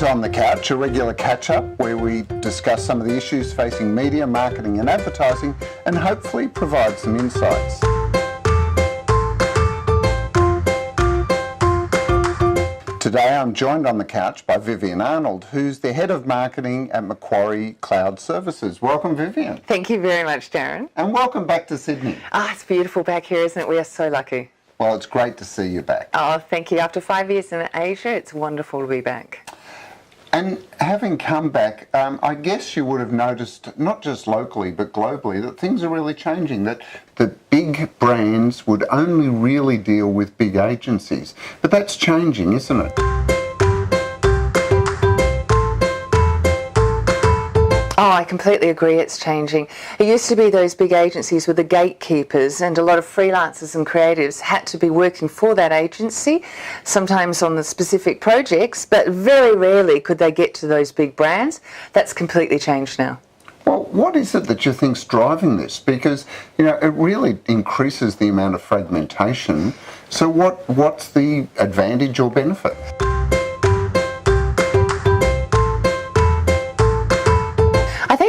to On the Couch, a regular catch-up where we discuss some of the issues facing media, marketing and advertising and hopefully provide some insights. Today I'm joined on the couch by Vivianne Arnold, who's the Head of Marketing at Macquarie Cloud Services. Welcome, Vivianne. Thank you very much, Darren. And welcome back to Sydney. It's beautiful back here, isn't it? We are so lucky. Well, it's great to see you back. Oh, thank you. After 5 years in Asia, it's wonderful to be back. And having come back, I guess you would have noticed, not just locally but globally, that things are really changing, that the big brands would only really deal with big agencies. But that's changing, isn't it? Oh, I completely agree, it's changing. It used to be those big agencies were the gatekeepers, and a lot of freelancers and creatives had to be working for that agency, sometimes on the specific projects, but very rarely could they get to those big brands. That's completely changed now. Well, what is it that you think's driving this? Because, you know, it really increases the amount of fragmentation. So what's the advantage or benefit?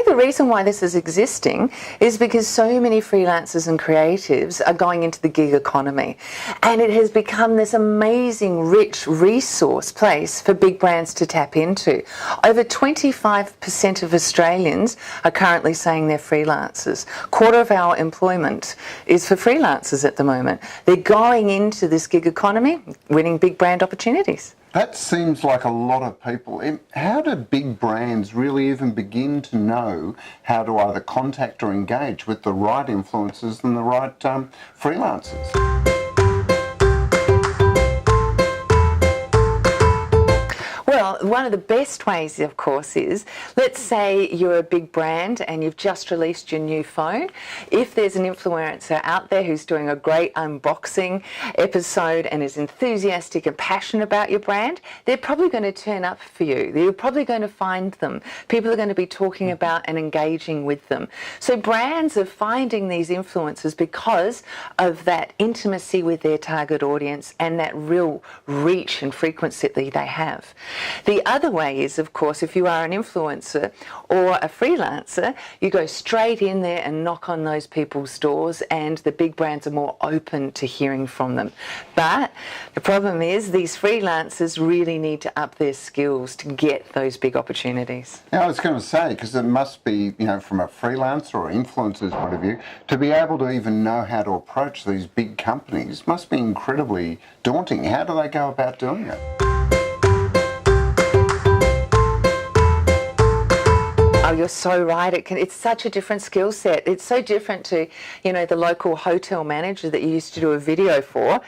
The reason why this is existing is because so many freelancers and creatives are going into the gig economy, and it has become this amazing rich resource place for big brands to tap into. Over 25% of Australians are currently saying they're freelancers. Quarter of our employment is for freelancers at the moment. They're going into this gig economy, winning big brand opportunities. That seems like a lot of people. How do big brands really even begin to know how to either contact or engage with the right influencers and the right freelancers? Well, one of the best ways, of course, is, let's say you're a big brand and you've just released your new phone. If there's an influencer out there who's doing a great unboxing episode and is enthusiastic and passionate about your brand, they're probably going to turn up for you. You're probably going to find them. People are going to be talking about and engaging with them. So brands are finding these influencers because of that intimacy with their target audience and that real reach and frequency that they have. The other way is, of course, if you are an influencer or a freelancer, you go straight in there and knock on those people's doors, and the big brands are more open to hearing from them. But the problem is these freelancers really need to up their skills to get those big opportunities. Now, I was going to say, because it must be, you know, from a freelancer or influencer's point of view, to be able to even know how to approach these big companies must be incredibly daunting. How do they go about doing it? Oh, you're so right. It's such a different skill set. It's so different to, you know, the local hotel manager that you used to do a video for.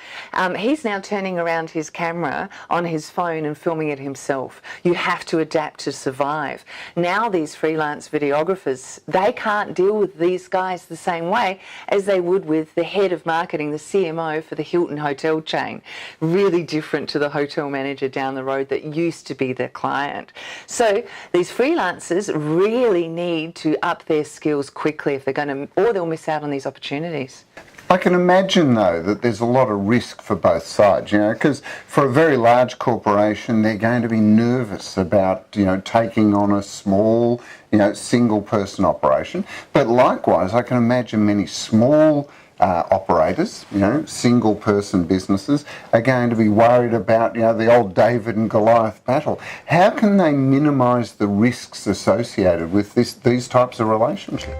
He's now turning around his camera on his phone and filming it himself. You have to adapt to survive. Now these freelance videographers, they can't deal with these guys the same way as they would with the head of marketing, the CMO for the Hilton hotel chain. Really different to the hotel manager down the road that used to be their client. So these freelancers really need to up their skills quickly if they're going to, or they'll miss out on these opportunities. I can imagine, though, that there's a lot of risk for both sides, you know, because for a very large corporation, they're going to be nervous about, you know, taking on a small, you know, single-person operation. But likewise, I can imagine many small operators, you know, single-person businesses, are going to be worried about, you know, the old David and Goliath battle. How can they minimise the risks associated with these types of relationships?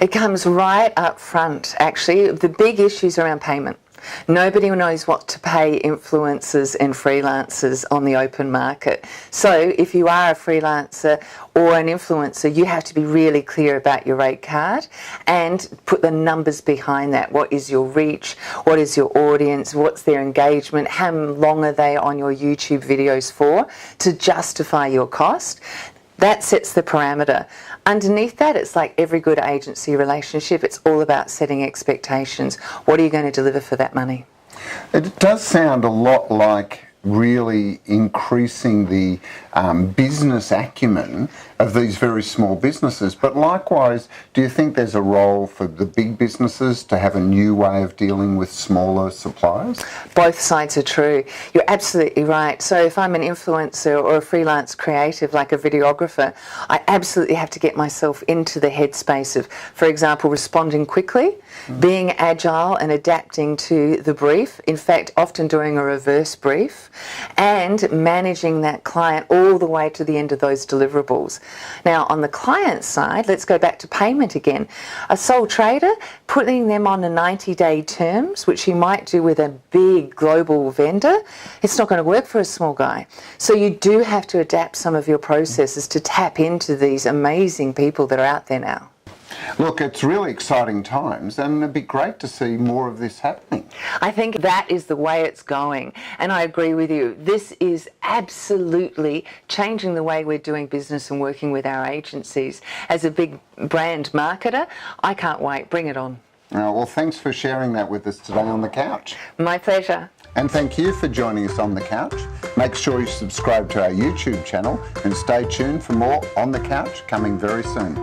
It comes right up front, actually. The big issues around payment. Nobody knows what to pay influencers and freelancers on the open market. So if you are a freelancer or an influencer, you have to be really clear about your rate card and put the numbers behind that. What is your reach? What is your audience? What's their engagement? How long are they on your YouTube videos for to justify your cost? That sets the parameter. Underneath that, it's like every good agency relationship. It's all about setting expectations. What are you going to deliver for that money? It does sound a lot like really increasing the business acumen of these very small businesses. But likewise, do you think there's a role for the big businesses to have a new way of dealing with smaller suppliers? Both sides are true. You're absolutely right. So if I'm an influencer or a freelance creative like a videographer, I absolutely have to get myself into the headspace of, for example, responding quickly, being agile and adapting to the brief, in fact often doing a reverse brief, and managing that client all the way to the end of those deliverables. Now on the client side, let's go back to payment again. A sole trader, putting them on a 90-day terms, which you might do with a big global vendor, it's not going to work for a small guy. So you do have to adapt some of your processes to tap into these amazing people that are out there now. Look, it's really exciting times, and it'd be great to see more of this happening. I think that is the way it's going, and I agree with you. This is absolutely changing the way we're doing business and working with our agencies. As a big brand marketer, I can't wait. Bring it on. Well, thanks for sharing that with us today on The Couch. My pleasure. And thank you for joining us on The Couch. Make sure you subscribe to our YouTube channel and stay tuned for more On The Couch coming very soon.